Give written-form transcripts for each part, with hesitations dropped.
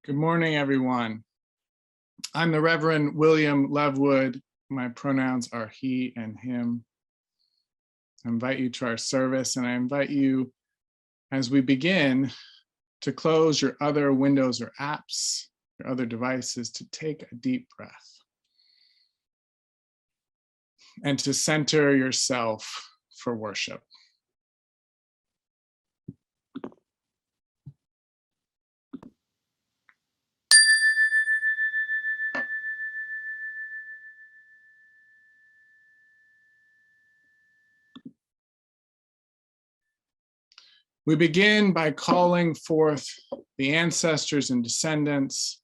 Good morning, everyone. I'm the Reverend William Levwood. My pronouns are he and him. I invite you to our service, and I invite you, as we begin, to close your other windows or apps, your other devices, to take a deep breath and to center yourself for worship. We begin by calling forth the ancestors and descendants.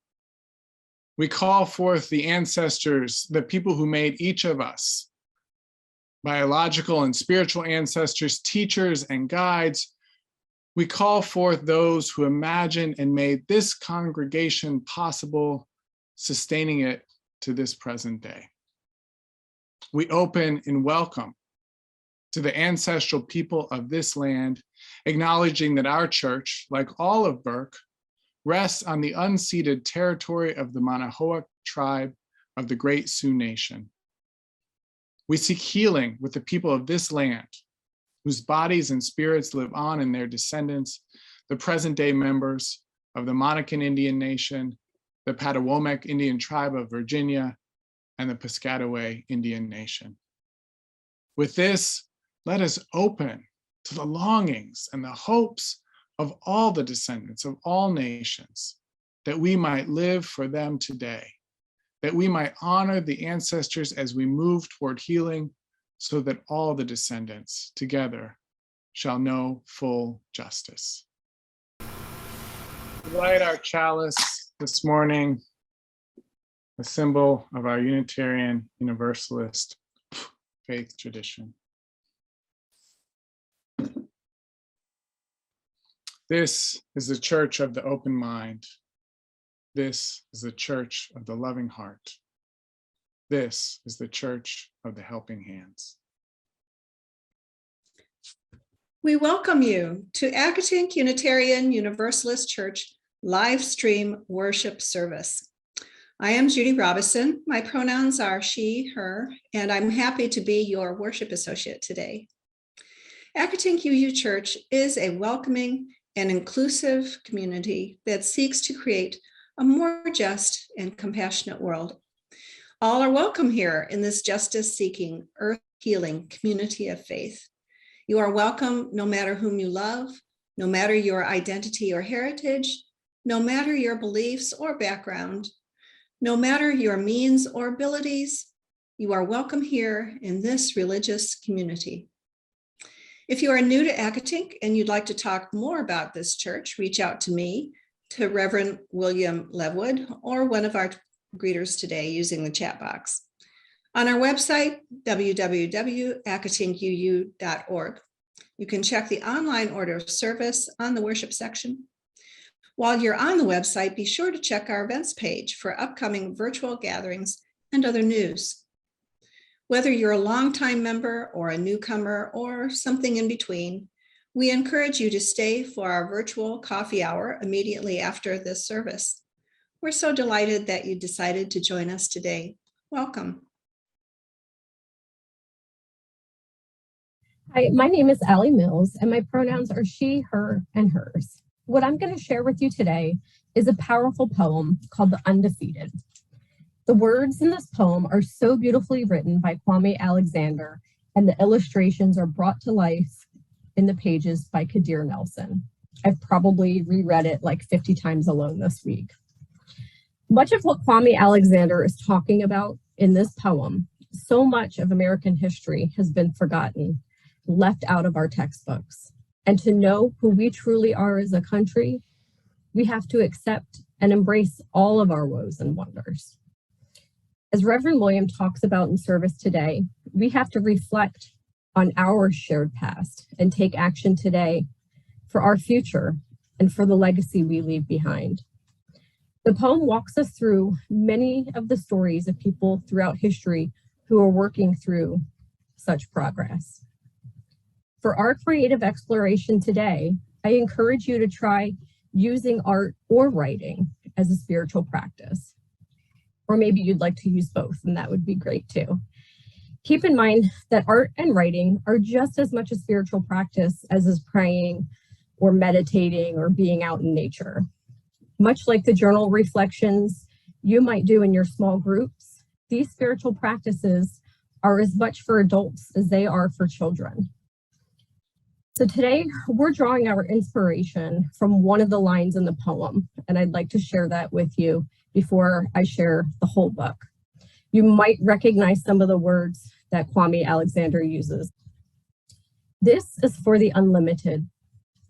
We call forth the ancestors, the people who made each of us, biological and spiritual ancestors, teachers and guides. We call forth those who imagined and made this congregation possible, sustaining it to this present day. We open in welcome to the ancestral people of this land, acknowledging that our church, like all of Burke, rests on the unceded territory of the Manahoac tribe of the Great Sioux Nation. We seek healing with the people of this land, whose bodies and spirits live on in their descendants, the present-day members of the Monacan Indian Nation, the Patawomeck Indian Tribe of Virginia, and the Piscataway Indian Nation. With this, let us open to the longings and the hopes of all the descendants of all nations, that we might live for them today, that we might honor the ancestors as we move toward healing, so that all the descendants together shall know full justice. We light our chalice this morning, a symbol of our Unitarian Universalist faith tradition. This is the church of the open mind. This is the church of the loving heart. This is the church of the helping hands. We welcome you to Accotink Unitarian Universalist Church live stream worship service. I am Judy Robison. My pronouns are she, her, and I'm happy to be your worship associate today. Accotink UU Church is a welcoming and inclusive community that seeks to create a more just and compassionate world. All are welcome here in this justice-seeking, earth-healing community of faith. You are welcome no matter whom you love, no matter your identity or heritage, no matter your beliefs or background, no matter your means or abilities. You are welcome here in this religious community. If you are new to Accotink and you'd like to talk more about this church, reach out to me, to Reverend William Levwood, or one of our greeters today using the chat box. On our website, www.accotinkuu.org, you can check the online order of service on the worship section. While you're on the website, be sure to check our events page for upcoming virtual gatherings and other news. Whether you're a longtime member or a newcomer or something in between, we encourage you to stay for our virtual coffee hour immediately after this service. We're so delighted that you decided to join us today. Welcome. Hi, my name is Allie Mills, and my pronouns are she, her, and hers. What I'm going to share with you today is a powerful poem called The Undefeated. The words in this poem are so beautifully written by Kwame Alexander, and the illustrations are brought to life in the pages by Kadir Nelson. I've probably reread it like 50 times alone this week. Much of what Kwame Alexander is talking about in this poem, so much of American history has been forgotten, left out of our textbooks. And to know who we truly are as a country, we have to accept and embrace all of our woes and wonders. As Reverend William talks about in service today, we have to reflect on our shared past and take action today for our future and for the legacy we leave behind. The poem walks us through many of the stories of people throughout history who are working through such progress. For our creative exploration today, I encourage you to try using art or writing as a spiritual practice. Or maybe you'd like to use both, and that would be great too. Keep in mind that art and writing are just as much a spiritual practice as is praying or meditating or being out in nature. Much like the journal reflections you might do in your small groups, these spiritual practices are as much for adults as they are for children. So today we're drawing our inspiration from one of the lines in the poem, and I'd like to share that with you before I share the whole book. You might recognize some of the words that Kwame Alexander uses. This is for the unlimited,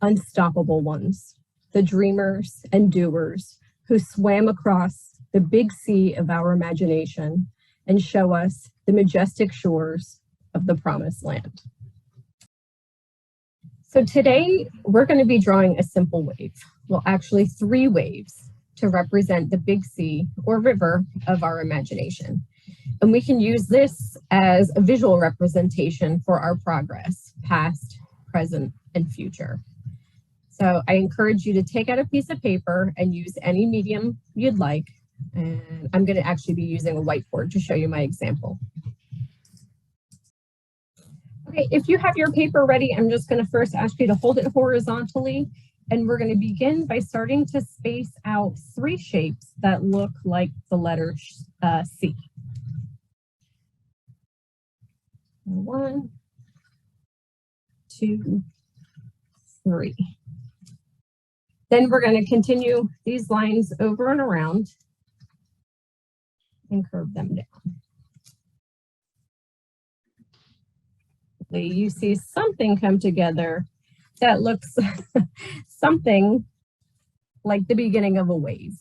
unstoppable ones, the dreamers and doers who swam across the big sea of our imagination and show us the majestic shores of the promised land. So today we're going to be drawing a simple wave. Well, actually 3 waves to represent the big sea or river of our imagination. And we can use this as a visual representation for our progress, past, present, and future. So I encourage you to take out a piece of paper and use any medium you'd like. And I'm going to actually be using a whiteboard to show you my example. Okay, if you have your paper ready, I'm just going to first ask you to hold it horizontally. And we're going to begin by starting to space out 3 shapes that look like the letter C. 1, 2, 3. Then we're going to continue these lines over and around and curve them down. You see something come together that looks something like the beginning of a wave.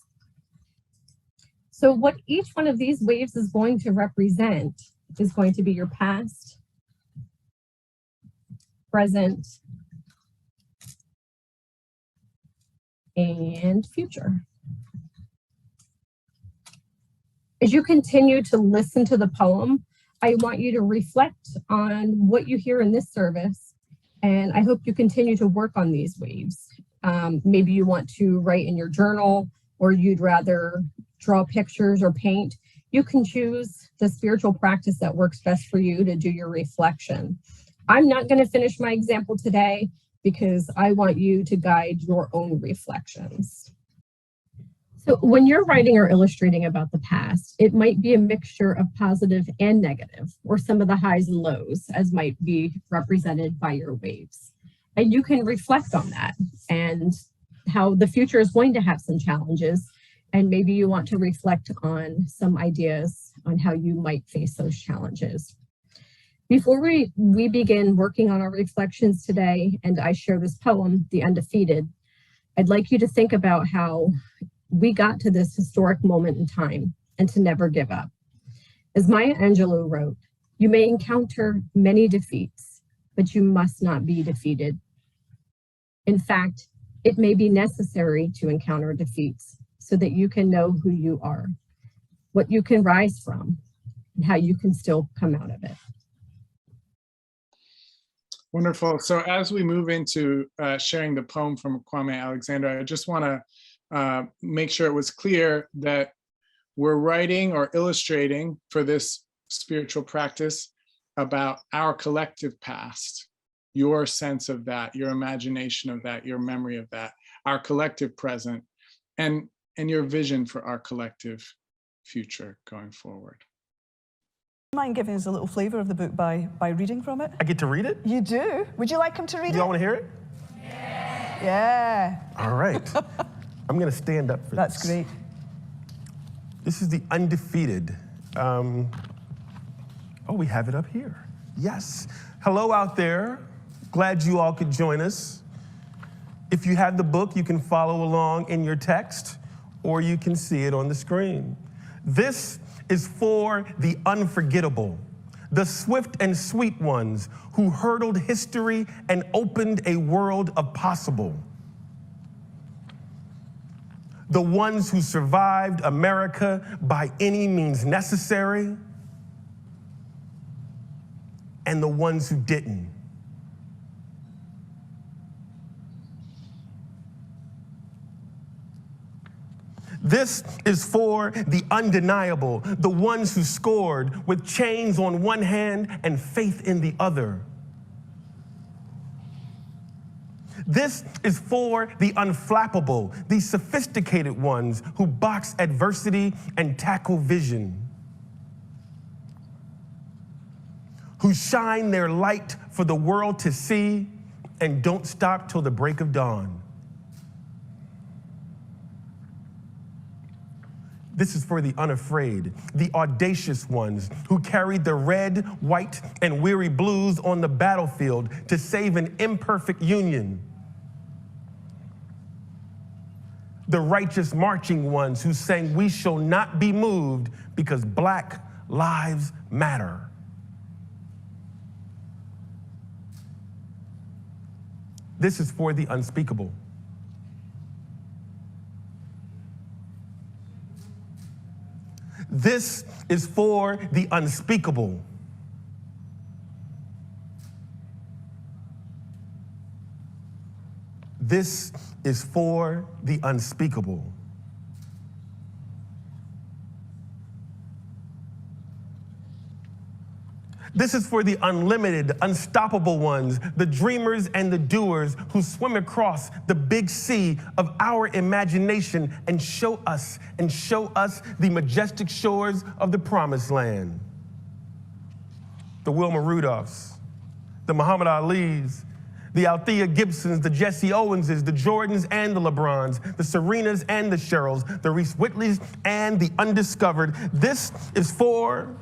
So what each one of these waves is going to represent is going to be your past, present, and future. As you continue to listen to the poem, I want you to reflect on what you hear in this service, and I hope you continue to work on these waves. Maybe you want to write in your journal, or you'd rather draw pictures or paint. You can choose the spiritual practice that works best for you to do your reflection. I'm not going to finish my example today because I want you to guide your own reflections. So when you're writing or illustrating about the past, it might be a mixture of positive and negative, or some of the highs and lows, as might be represented by your waves. And you can reflect on that and how the future is going to have some challenges. And maybe you want to reflect on some ideas on how you might face those challenges. Before we begin working on our reflections today, and I share this poem, The Undefeated, I'd like you to think about how we got to this historic moment in time and to never give up. As Maya Angelou wrote, you may encounter many defeats, but you must not be defeated. In fact, it may be necessary to encounter defeats so that you can know who you are, what you can rise from, and how you can still come out of it. Wonderful. So as we move into sharing the poem from Kwame Alexander, I just want to make sure it was clear that we're writing or illustrating for this spiritual practice about our collective past, your sense of that, your imagination of that, your memory of that, our collective present, and your vision for our collective future going forward. Mind giving us a little flavor of the book by reading from it? I get to read it? You do? Would you like him to read it? Do y'all want to hear it? Yeah. All right. I'm going to stand up for That's this. great. This is The Undefeated. Oh, we have it up here. Yes. Hello out there. Glad you all could join us. If you have the book, you can follow along in your text, or you can see it on the screen. This is for the unforgettable, the swift and sweet ones who hurdled history and opened a world of possible. The ones who survived America by any means necessary, and the ones who didn't. This is for the undeniable, the ones who scored with chains on one hand and faith in the other. This is for the unflappable, the sophisticated ones who box adversity and tackle vision, who shine their light for the world to see and don't stop till the break of dawn. This is for the unafraid, the audacious ones who carried the red, white, and weary blues on the battlefield to save an imperfect union. The righteous marching ones who sang, "We shall not be moved because Black lives matter." This is for the unspeakable. This is for the unspeakable. This is for the unspeakable. This is for the unlimited, unstoppable ones, the dreamers and the doers who swim across the big sea of our imagination and show us the majestic shores of the promised land. The Wilma Rudolphs, the Muhammad Alis, the Althea Gibsons, the Jesse Owenses, the Jordans and the LeBrons, the Serenas and the Cheryls, the Reese Whitleys and the undiscovered. This is for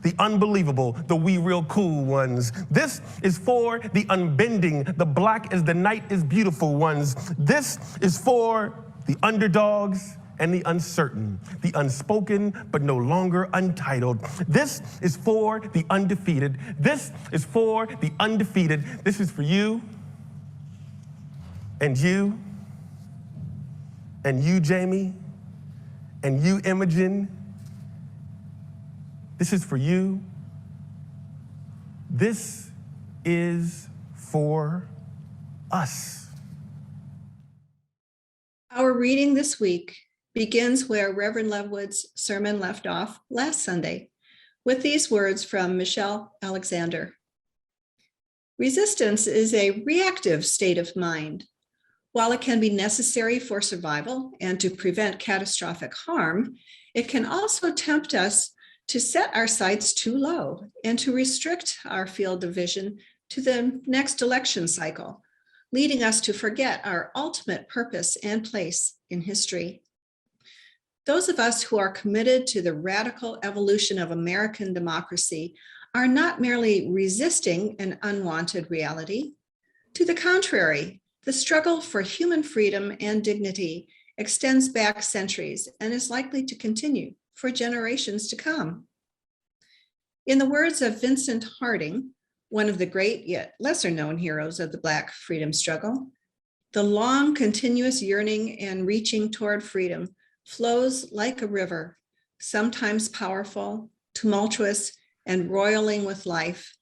the unbelievable, the we real cool ones. This is for the unbending, the black as the night is beautiful ones. This is for the underdogs and the uncertain, the unspoken but no longer untitled. This is for the undefeated. This is for the undefeated. This is for you and you and you, Jamie, and you, Imogen. This is for you. This is for us. Our reading this week begins where Reverend Levwood's sermon left off last Sunday, with these words from Michelle Alexander. Resistance is a reactive state of mind. While it can be necessary for survival and to prevent catastrophic harm, it can also tempt us to set our sights too low and to restrict our field of vision to the next election cycle, leading us to forget our ultimate purpose and place in history. Those of us who are committed to the radical evolution of American democracy are not merely resisting an unwanted reality. To the contrary, the struggle for human freedom and dignity extends back centuries and is likely to continue for generations to come. In the words of Vincent Harding, one of the great yet lesser known heroes of the Black freedom struggle, the long continuous yearning and reaching toward freedom flows like a river, sometimes powerful, tumultuous, and roiling with life,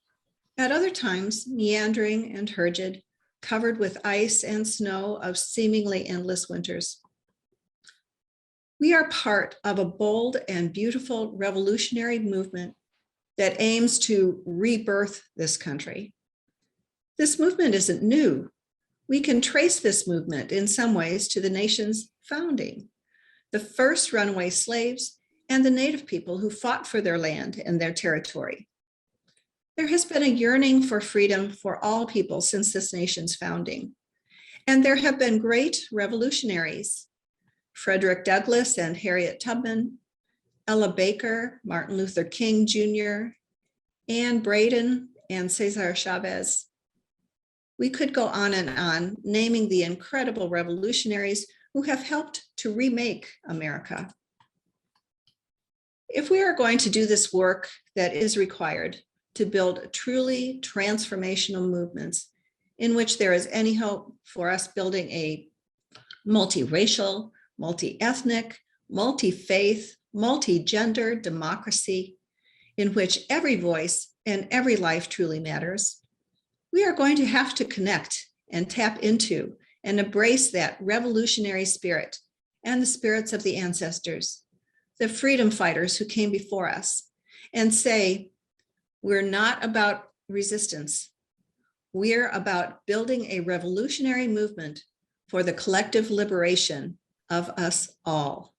at other times meandering and turgid, covered with ice and snow of seemingly endless winters. We are part of a bold and beautiful revolutionary movement that aims to rebirth this country. This movement isn't new. We can trace this movement in some ways to the nation's founding, the first runaway slaves and the native people who fought for their land and their territory. There has been a yearning for freedom for all people since this nation's founding, and there have been great revolutionaries: Frederick Douglass and Harriet Tubman, Ella Baker, Martin Luther King Jr., Anne Braden, and Cesar Chavez. We could go on, naming the incredible revolutionaries who have helped to remake America. If we are going to do this work that is required to build truly transformational movements in which there is any hope for us building a multiracial, multi-ethnic, multi-faith, multi-gender democracy in which every voice and every life truly matters, we are going to have to connect and tap into and embrace that revolutionary spirit and the spirits of the ancestors, the freedom fighters who came before us, and say, we're not about resistance. We're about building a revolutionary movement for the collective liberation of us all.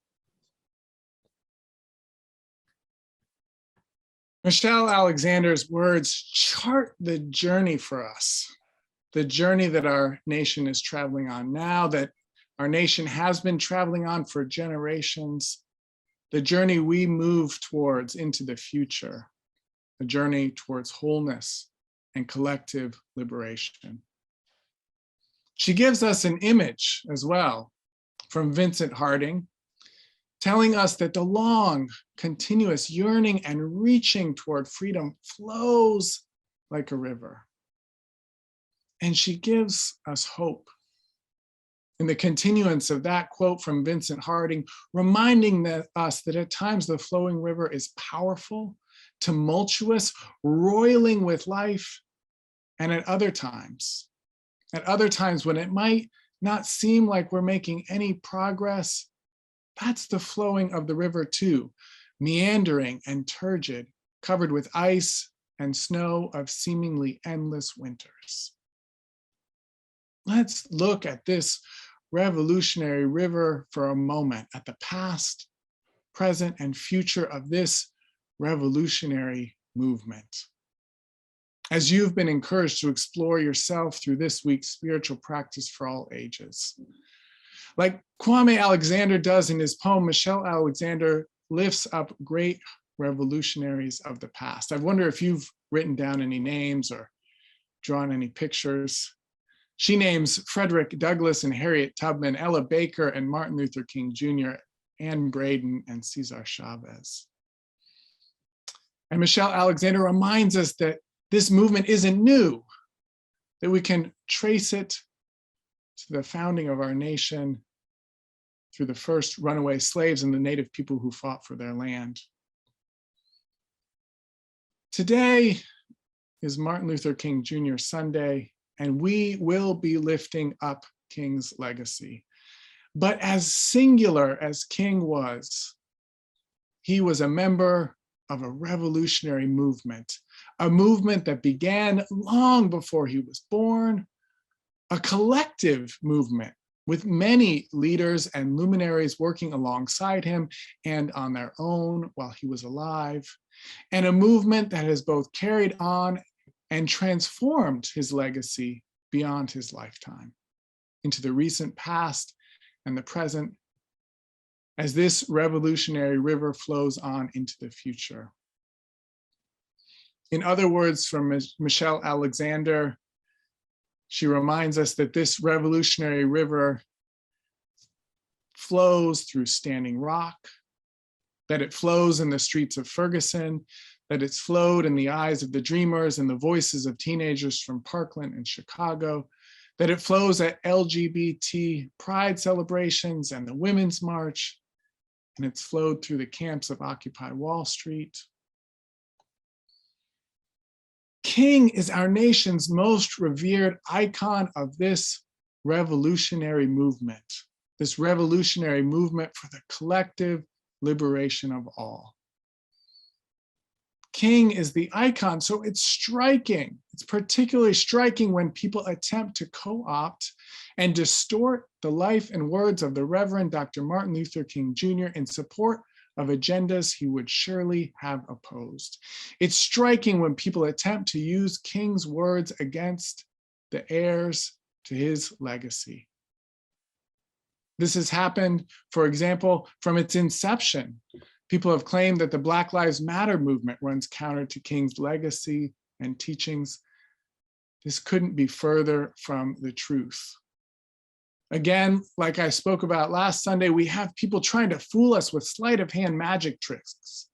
Michelle Alexander's words chart the journey for us, the journey that our nation is traveling on now, that our nation has been traveling on for generations, the journey we move towards into the future, a journey towards wholeness and collective liberation. She gives us an image as well from Vincent Harding, telling us that the long, continuous yearning and reaching toward freedom flows like a river. And she gives us hope in the continuance of that quote from Vincent Harding, reminding us that at times the flowing river is powerful, tumultuous, roiling with life, and at other times when it might not seem like we're making any progress, that's the flowing of the river too, meandering and turgid, covered with ice and snow of seemingly endless winters. Let's look at this revolutionary river for a moment, at the past, present, and future of this revolutionary movement. As you've been encouraged to explore yourself through this week's spiritual practice for all ages. Like Kwame Alexander does in his poem, Michelle Alexander lifts up great revolutionaries of the past. I wonder if you've written down any names or drawn any pictures. She names Frederick Douglass and Harriet Tubman, Ella Baker and Martin Luther King Jr., Anne Braden and Cesar Chavez. And Michelle Alexander reminds us that this movement isn't new, that we can trace it to the founding of our nation through the first runaway slaves and the native people who fought for their land. Today is Martin Luther King Jr. Sunday, and we will be lifting up King's legacy. But as singular as King was, he was a member of a revolutionary movement, a movement that began long before he was born, a collective movement with many leaders and luminaries working alongside him and on their own while he was alive, and a movement that has both carried on and transformed his legacy beyond his lifetime into the recent past and the present, as this revolutionary river flows on into the future. In other words, from Michelle Alexander, she reminds us that this revolutionary river flows through Standing Rock, that it flows in the streets of Ferguson, that it's flowed in the eyes of the dreamers and the voices of teenagers from Parkland and Chicago, that it flows at LGBT pride celebrations and the Women's March, and it's flowed through the camps of Occupy Wall Street. King is our nation's most revered icon of this revolutionary movement for the collective liberation of all. King is the icon, so it's striking. It's particularly striking when people attempt to co-opt and distort the life and words of the Reverend Dr. Martin Luther King Jr. in support of agendas he would surely have opposed. It's striking when people attempt to use King's words against the heirs to his legacy. This has happened, for example, from its inception. People have claimed that the Black Lives Matter movement runs counter to King's legacy and teachings. This couldn't be further from the truth. Again, like I spoke about last Sunday, we have people trying to fool us with sleight of hand magic tricks,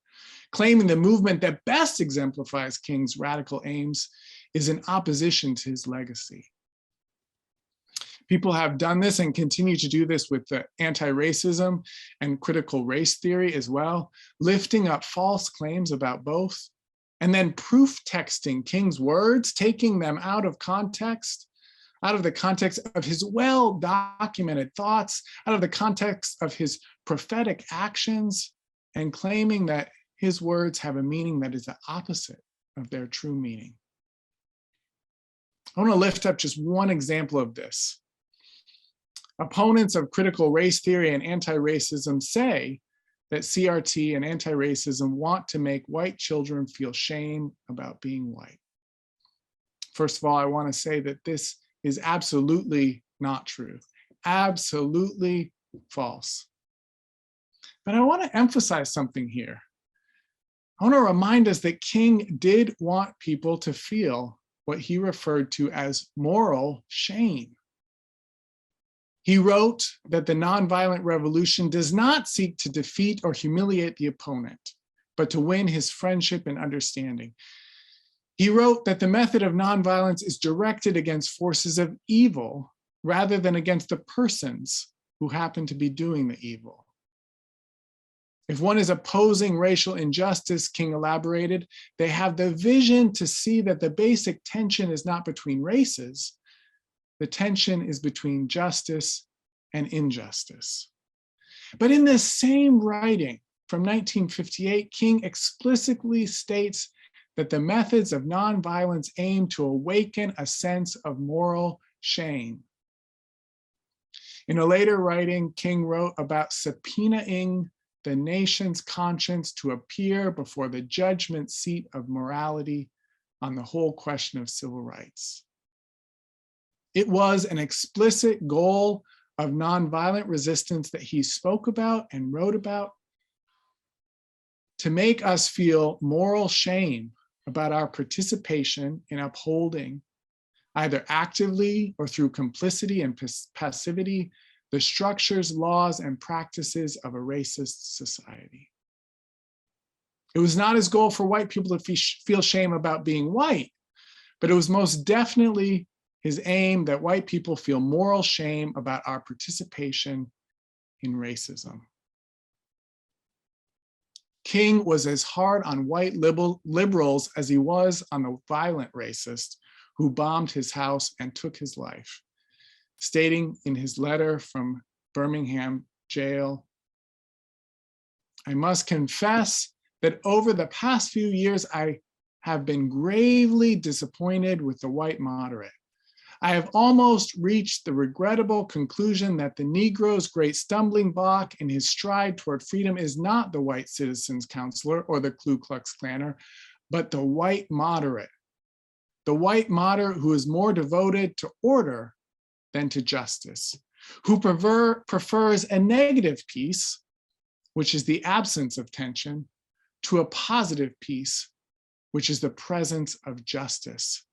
claiming the movement that best exemplifies King's radical aims is in opposition to his legacy. People have done this and continue to do this with the anti-racism and critical race theory as well, lifting up false claims about both, and then proof texting King's words, taking them out of context, out of the context of his well-documented thoughts, out of the context of his prophetic actions, and claiming that his words have a meaning that is the opposite of their true meaning. I want to lift up just one example of this. Opponents of critical race theory and anti-racism say that CRT and anti-racism want to make white children feel shame about being white. First of all, I want to say that this is absolutely not true, absolutely false. But I want to emphasize something here. I want to remind us that King did want people to feel what he referred to as moral shame. He wrote that the nonviolent revolution does not seek to defeat or humiliate the opponent, but to win his friendship and understanding. He wrote that the method of nonviolence is directed against forces of evil rather than against the persons who happen to be doing the evil. If one is opposing racial injustice, King elaborated, they have the vision to see that the basic tension is not between races. The tension is between justice and injustice. But in this same writing from 1958, King explicitly states that the methods of nonviolence aim to awaken a sense of moral shame. In a later writing, King wrote about subpoenaing the nation's conscience to appear before the judgment seat of morality on the whole question of civil rights. It was an explicit goal of nonviolent resistance that he spoke about and wrote about to make us feel moral shame about our participation in upholding, either actively or through complicity and passivity, the structures, laws, and practices of a racist society. It was not his goal for white people to feel shame about being white, but it was most definitely his aim that white people feel moral shame about our participation in racism. King was as hard on white liberals as he was on the violent racist who bombed his house and took his life, stating in his letter from Birmingham jail, "I must confess that over the past few years, I have been gravely disappointed with the white moderate. I have almost reached the regrettable conclusion that the Negro's great stumbling block in his stride toward freedom is not the white citizens counselor or the Ku Klux Klaner, but the white moderate who is more devoted to order than to justice, who prefers a negative peace, which is the absence of tension, to a positive peace, which is the presence of justice,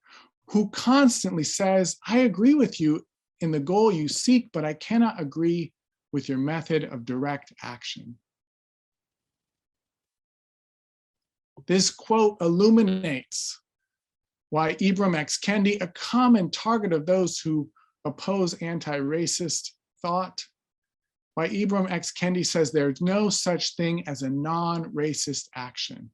who constantly says, I agree with you in the goal you seek, but I cannot agree with your method of direct action." This quote illuminates why Ibram X. Kendi, a common target of those who oppose anti-racist thought, why Ibram X. Kendi says there's no such thing as a non-racist action.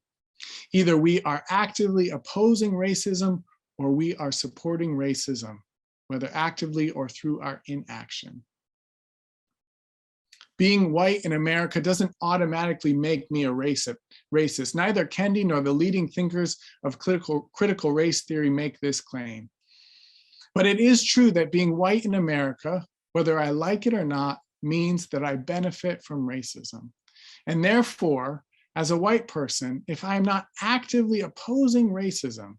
Either we are actively opposing racism or we are supporting racism, whether actively or through our inaction. Being white in America doesn't automatically make me a racist. Neither Kendi nor the leading thinkers of critical race theory make this claim. But it is true that being white in America, whether I like it or not, means that I benefit from racism. And therefore, as a white person, if I'm not actively opposing racism,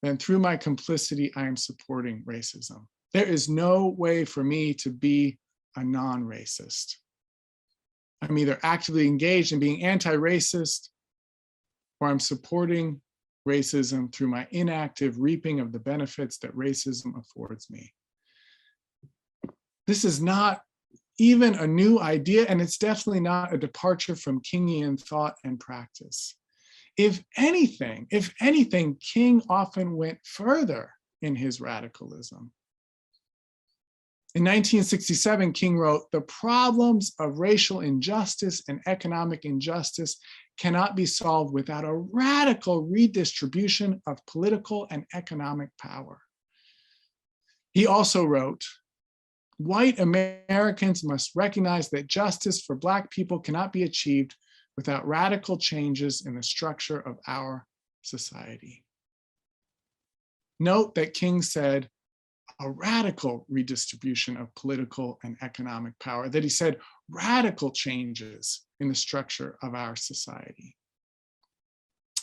then through my complicity, I am supporting racism. There is no way for me to be a non-racist. I'm either actively engaged in being anti-racist or I'm supporting racism through my inactive reaping of the benefits that racism affords me. This is not even a new idea, and it's definitely not a departure from Kingian thought and practice. If anything, King often went further in his radicalism. In 1967, King wrote, "The problems of racial injustice and economic injustice cannot be solved without a radical redistribution of political and economic power. He also wrote, white Americans must recognize that justice for Black people cannot be achieved without radical changes in the structure of our society. Note that King said a radical redistribution of political and economic power, that he said radical changes in the structure of our society.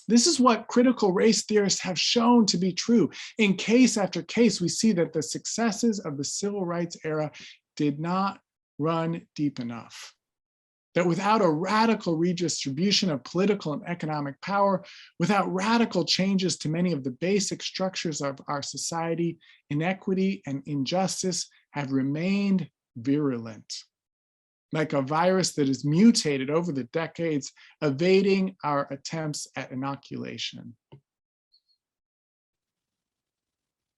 This is what critical race theorists have shown to be true. In case after case, we see that the successes of the civil rights era did not run deep enough. That without a radical redistribution of political and economic power, without radical changes to many of the basic structures of our society, inequity and injustice have remained virulent, like a virus that is mutated over the decades, evading our attempts at inoculation.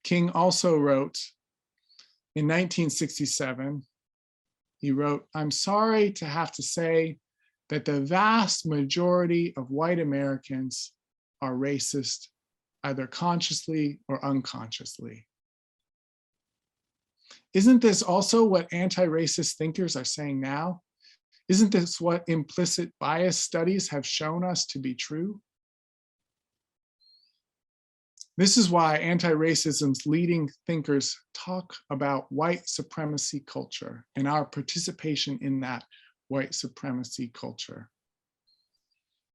King also wrote in 1967, he wrote, "I'm sorry to have to say that the vast majority of white Americans are racist, either consciously or unconsciously." Isn't this also what anti-racist thinkers are saying now? Isn't this what implicit bias studies have shown us to be true? This is why anti-racism's leading thinkers talk about white supremacy culture and our participation in that white supremacy culture.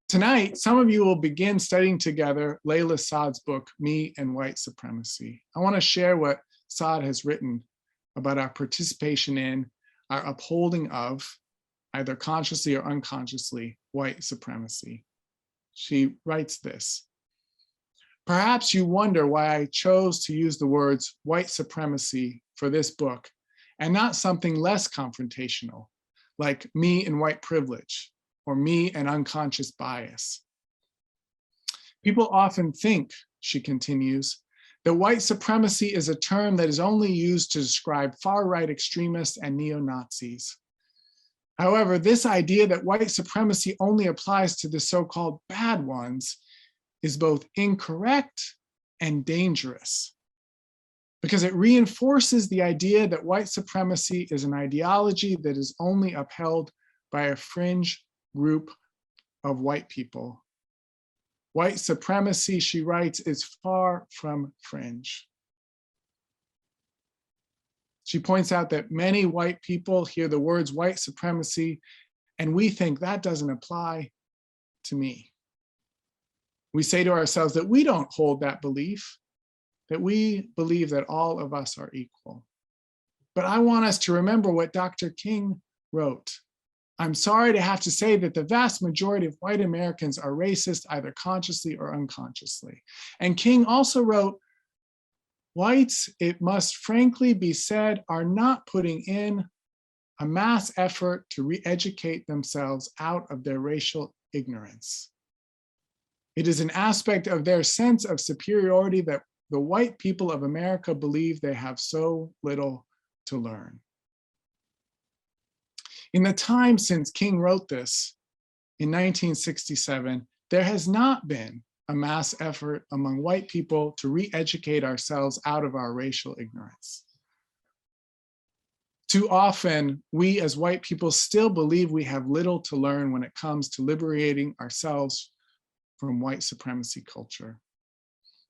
Tonight, some of you will begin studying together Layla Saad's book, Me and White Supremacy. I want to share what Saad has written about our participation in, our upholding of, either consciously or unconsciously, white supremacy. She writes this: "Perhaps you wonder why I chose to use the words white supremacy for this book and not something less confrontational, like me and white privilege or me and unconscious bias. People often think," she continues, "that white supremacy is a term that is only used to describe far-right extremists and neo-Nazis. However, this idea that white supremacy only applies to the so-called bad ones is both incorrect and dangerous, because it reinforces the idea that white supremacy is an ideology that is only upheld by a fringe group of white people. White supremacy," she writes, "is far from fringe." She points out that many white people hear the words white supremacy, and we think that doesn't apply to me. We say to ourselves that we don't hold that belief, that we believe that all of us are equal. But I want us to remember what Dr. King wrote. "I'm sorry to have to say that the vast majority of white Americans are racist, either consciously or unconsciously." And King also wrote, "Whites, it must frankly be said, are not putting in a mass effort to re-educate themselves out of their racial ignorance. It is an aspect of their sense of superiority that the white people of America believe they have so little to learn." In the time since King wrote this, in 1967, there has not been a mass effort among white people to re-educate ourselves out of our racial ignorance. Too often, we as white people still believe we have little to learn when it comes to liberating ourselves from white supremacy culture.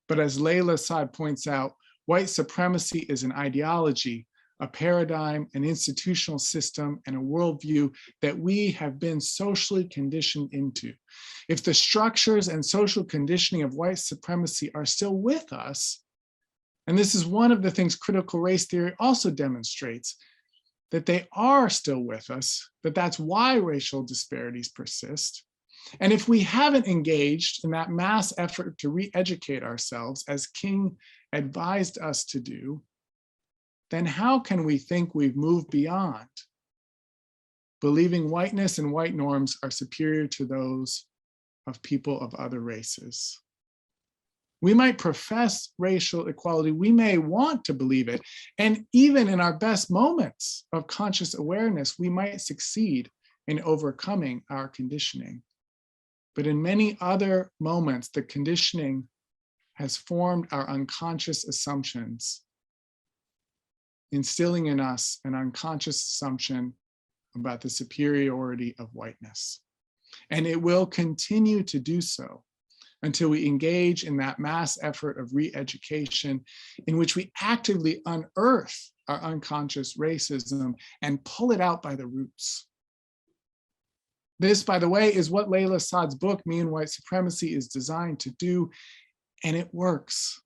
But as Layla Saad points out, white supremacy is an ideology, a paradigm, an institutional system, and a worldview that we have been socially conditioned into. If the structures and social conditioning of white supremacy are still with us, and this is one of the things critical race theory also demonstrates, that they are still with us, that that's why racial disparities persist. And if we haven't engaged in that mass effort to re-educate ourselves, as King advised us to do, then how can we think we've moved beyond believing whiteness and white norms are superior to those of people of other races? We might profess racial equality, we may want to believe it, and even in our best moments of conscious awareness, we might succeed in overcoming our conditioning. But in many other moments, the conditioning has formed our unconscious assumptions instilling in us an unconscious assumption about the superiority of whiteness. And it will continue to do so until we engage in that mass effort of re-education in which we actively unearth our unconscious racism and pull it out by the roots. This, by the way, is what Layla Saad's book, Me and White Supremacy, is designed to do, and it works.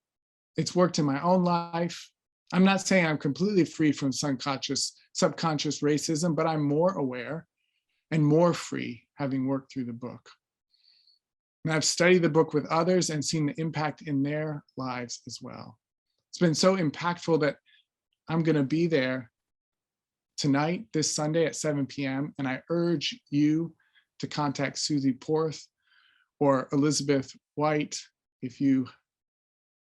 It's worked in my own life. I'm not saying I'm completely free from subconscious racism, but I'm more aware and more free having worked through the book. And I've studied the book with others and seen the impact in their lives as well. It's been so impactful that I'm going to be there tonight, this Sunday at 7 p.m. And I urge you to contact Susie Porth or Elizabeth White if you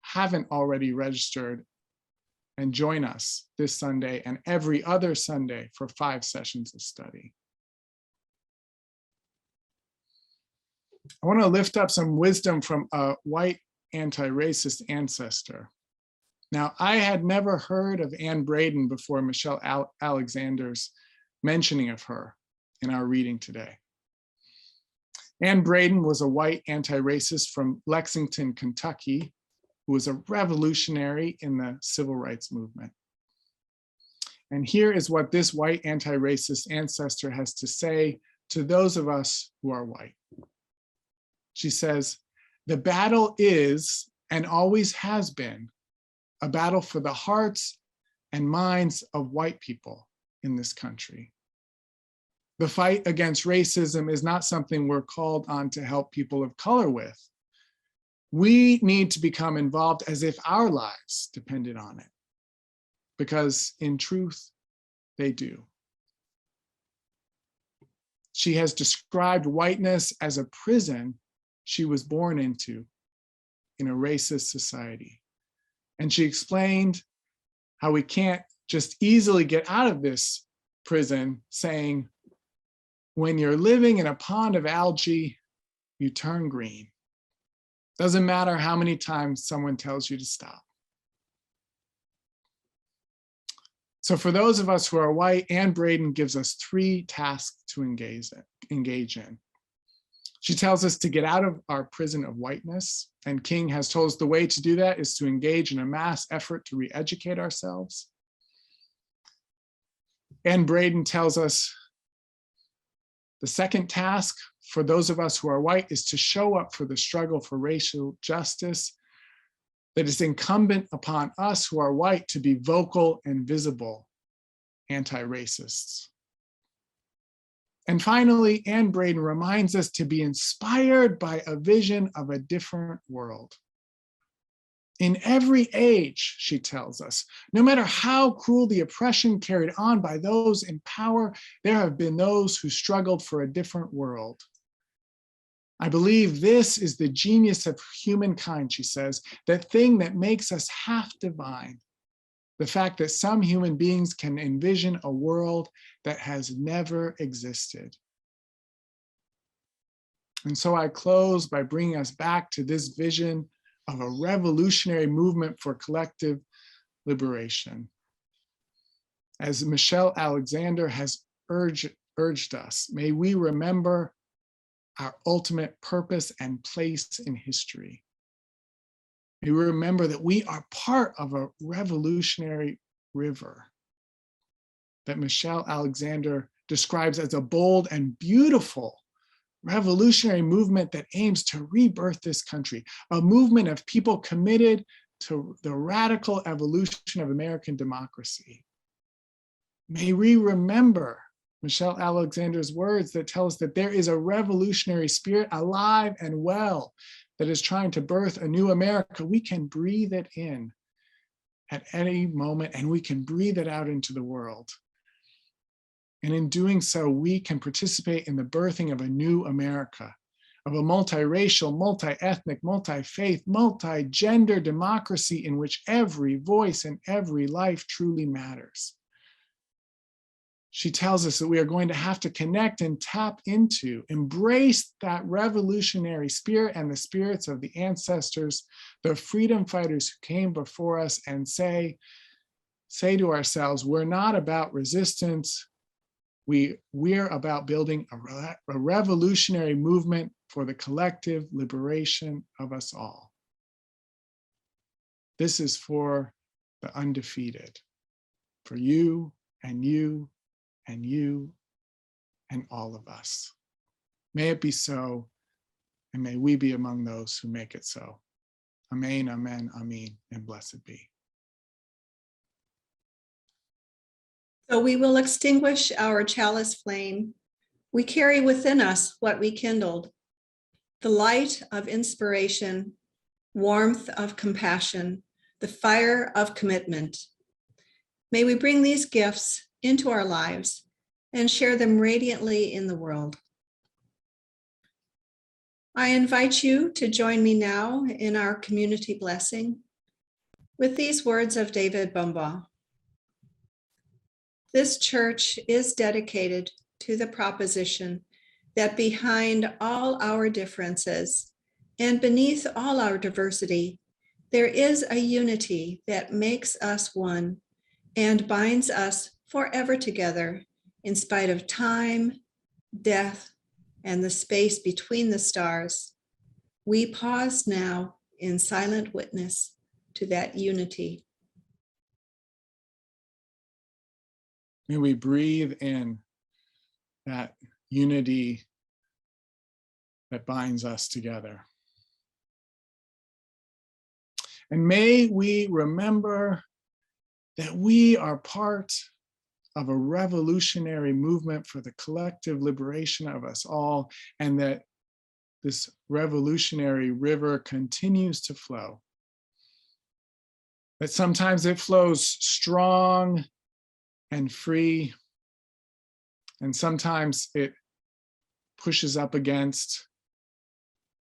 haven't already registered, and join us this Sunday and every other Sunday for 5 sessions of study. I want to lift up some wisdom from a white anti-racist ancestor. Now, I had never heard of Anne Braden before Michelle Alexander's mentioning of her in our reading today. Anne Braden was a white anti-racist from Lexington, Kentucky, who was a revolutionary in the civil rights movement. And here is what this white anti-racist ancestor has to say to those of us who are white. She says, "The battle is, and always has been, a battle for the hearts and minds of white people in this country. The fight against racism is not something we're called on to help people of color with. We need to become involved as if our lives depended on it, because in truth, they do." She has described whiteness as a prison she was born into in a racist society. And she explained how we can't just easily get out of this prison, saying, when you're living in a pond of algae, you turn green. Doesn't matter how many times someone tells you to stop. So for those of us who are white, Anne Braden gives us 3 tasks to engage in. She tells us to get out of our prison of whiteness, and King has told us the way to do that is to engage in a mass effort to re-educate ourselves. Anne Braden tells us the second task for those of us who are white is to show up for the struggle for racial justice that is incumbent upon us who are white to be vocal and visible anti-racists. And finally, Anne Braden reminds us to be inspired by a vision of a different world. In every age, she tells us, no matter how cruel the oppression carried on by those in power, there have been those who struggled for a different world. I believe this is the genius of humankind, she says, that thing that makes us half divine. The fact that some human beings can envision a world that has never existed. And so I close by bringing us back to this vision of a revolutionary movement for collective liberation. As Michelle Alexander has urged us, may we remember our ultimate purpose and place in history. May we remember that we are part of a revolutionary river that Michelle Alexander describes as a bold and beautiful revolutionary movement that aims to rebirth this country, a movement of people committed to the radical evolution of American democracy. May we remember Michelle Alexander's words that tell us that there is a revolutionary spirit alive and well that is trying to birth a new America. We can breathe it in at any moment, and we can breathe it out into the world. And in doing so, we can participate in the birthing of a new America, of a multiracial, multi-ethnic, multi-faith, multi-gender democracy in which every voice and every life truly matters. She tells us that we are going to have to connect and tap into, embrace that revolutionary spirit and the spirits of the ancestors, the freedom fighters who came before us, and say, say to ourselves, we're not about resistance. We're about building a revolutionary movement for the collective liberation of us all. This is for the undefeated, for you and you and you and all of us. May it be so, and may we be among those who make it so. Amen, amen, amen, and blessed be. So we will extinguish our chalice flame. We carry within us what we kindled, the light of inspiration, warmth of compassion, the fire of commitment. May we bring these gifts into our lives and share them radiantly in the world. I invite you to join me now in our community blessing with these words of David Bumbaugh. This church is dedicated to the proposition that behind all our differences and beneath all our diversity, there is a unity that makes us one and binds us forever together in spite of time, death, and the space between the stars. We pause now in silent witness to that unity. May we breathe in that unity that binds us together. And may we remember that we are part of a revolutionary movement for the collective liberation of us all, and that this revolutionary river continues to flow. That sometimes it flows strong and free, and sometimes it pushes up against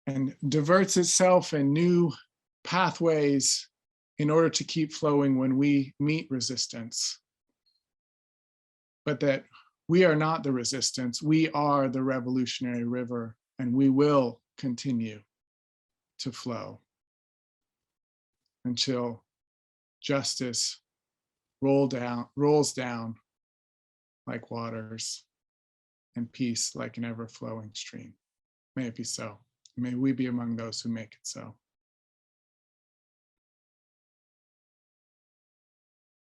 and diverts itself in new pathways in order to keep flowing when we meet resistance. But that we are not the resistance, we are the revolutionary river, and we will continue to flow until justice rolls down like waters and peace like an ever-flowing stream. May it be so. May we be among those who make it so.